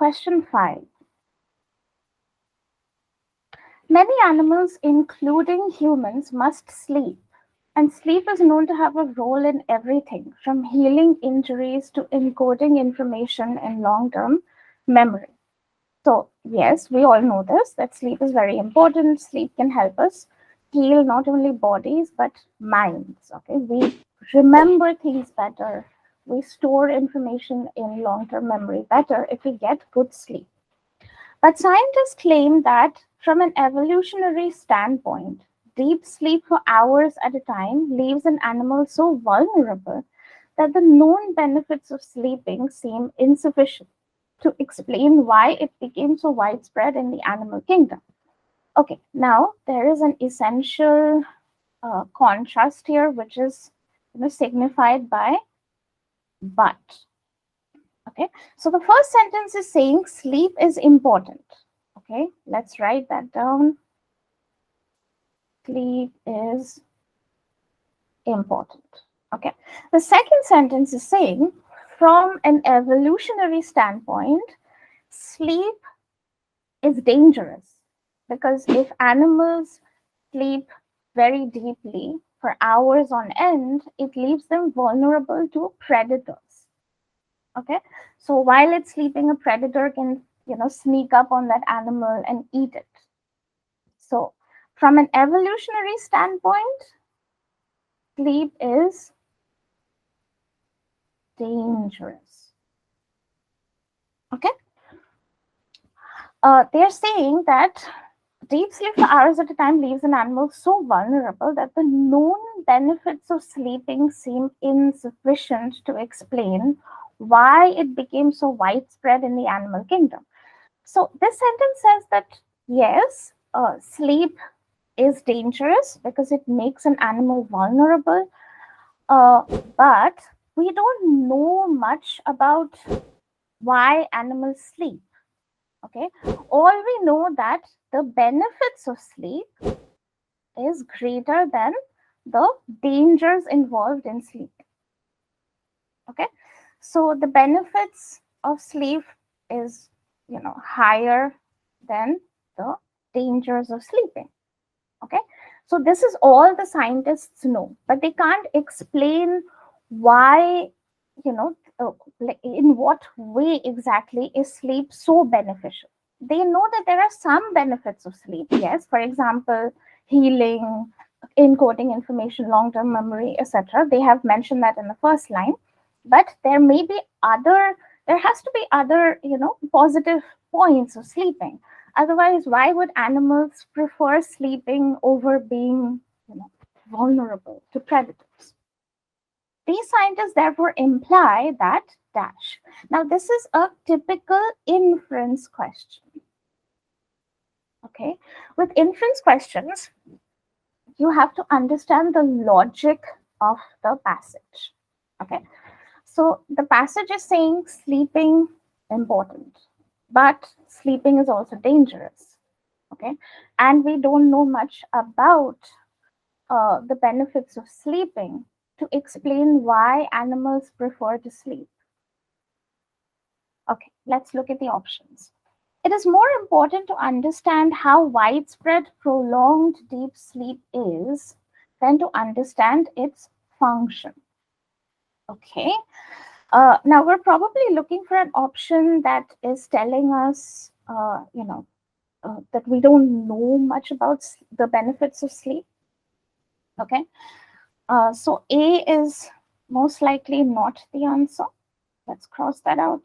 question 5. Many animals, including humans, must sleep. And sleep is known to have a role in everything from healing injuries to encoding information in long-term memory. So, yes, we all know this, that sleep is very important. Sleep can help us heal not only bodies, but minds. Okay, we remember things better. We store information in long-term memory better if we get good sleep. But scientists claim that from an evolutionary standpoint, deep sleep for hours at a time leaves an animal so vulnerable that the known benefits of sleeping seem insufficient to explain why it became so widespread in the animal kingdom. Okay, now there is an essential contrast here, which is signified by but. Okay, so the first sentence is saying sleep is important. Okay, let's write that down. Sleep is important. Okay, the second sentence is saying from an evolutionary standpoint, sleep is dangerous because if animals sleep very deeply for hours on end, it leaves them vulnerable to predators. Okay, so while it's sleeping, a predator can sneak up on that animal and eat it. So from an evolutionary standpoint, sleep is dangerous. Okay, they're saying that deep sleep for hours at a time leaves an animal so vulnerable that the known benefits of sleeping seem insufficient to explain why it became so widespread in the animal kingdom. So this sentence says that yes, sleep is dangerous because it makes an animal vulnerable, but we don't know much about why animals sleep. Okay, all we know that the benefits of sleep is greater than the dangers involved in sleep. Okay, so the benefits of sleep is higher than the dangers of sleeping. Okay, so this is all the scientists know, but they can't explain why, like in what way exactly is sleep so beneficial. They know that there are some benefits of sleep, yes, for example, healing, encoding information, long-term memory, etc. They have mentioned that in the first line, but there may be there has to be other positive points of sleeping. Otherwise, why would animals prefer sleeping over being vulnerable to predators? These scientists therefore imply that dash. Now, this is a typical inference question. Okay, with inference questions, you have to understand the logic of the passage. Okay, so the passage is saying sleeping important, but sleeping is also dangerous. Okay, and we don't know much about the benefits of sleeping to explain why animals prefer to sleep. Okay, let's look at the options. It is more important to understand how widespread prolonged deep sleep is than to understand its function. Okay, now we're probably looking for an option that is telling us, that we don't know much about the benefits of sleep. Okay, so A is most likely not the answer. Let's cross that out.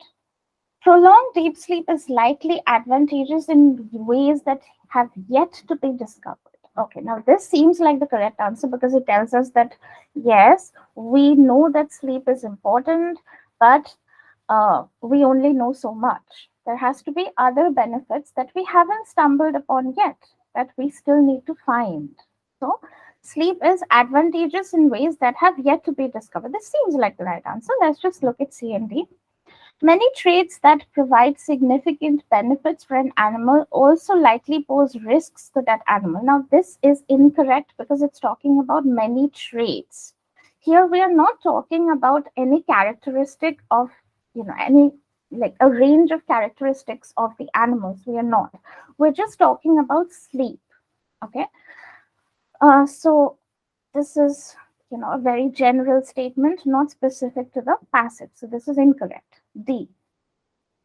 Prolonged deep sleep is likely advantageous in ways that have yet to be discovered. Okay, now this seems like the correct answer because it tells us that yes, we know that sleep is important, but we only know so much. There has to be other benefits that we haven't stumbled upon yet, that we still need to find. So sleep is advantageous in ways that have yet to be discovered. This seems like the right answer. Let's just look at C and D. Many traits that provide significant benefits for an animal also likely pose risks to that animal. Now, this is incorrect because it's talking about many traits. Here, we are not talking about any characteristic of, any like a range of characteristics of the animals. We are not. We're just talking about sleep. Okay. So this is, a very general statement, not specific to the passive. So this is incorrect. D.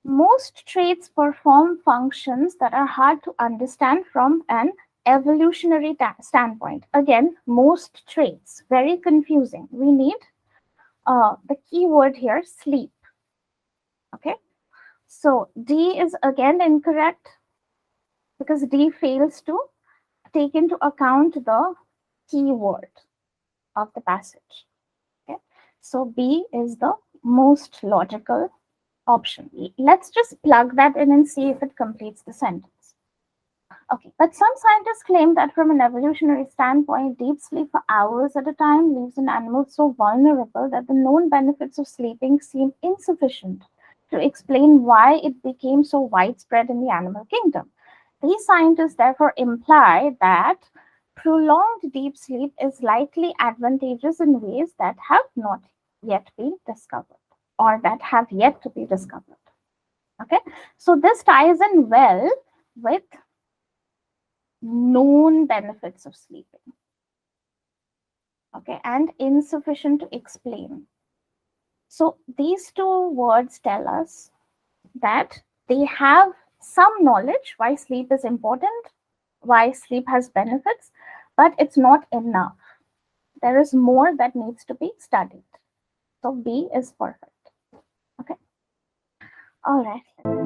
Most traits perform functions that are hard to understand from an evolutionary standpoint. Again, most traits, very confusing. We need the key word here, sleep. Okay. So D is again incorrect because D fails to take into account the key word of the passage. Okay. So B is the most logical option. Let's just plug that in and see if it completes the sentence. Okay, but some scientists claim that from an evolutionary standpoint, deep sleep for hours at a time leaves an animal so vulnerable that the known benefits of sleeping seem insufficient to explain why it became so widespread in the animal kingdom. These scientists therefore imply that prolonged deep sleep is likely advantageous in ways that have not yet been discovered or that have yet to be discovered. Okay, so this ties in well with known benefits of sleeping. Okay, and insufficient to explain. So these two words tell us that they have some knowledge why sleep is important, why sleep has benefits, but it's not enough. There is more that needs to be studied. So B is perfect. Okay. All right.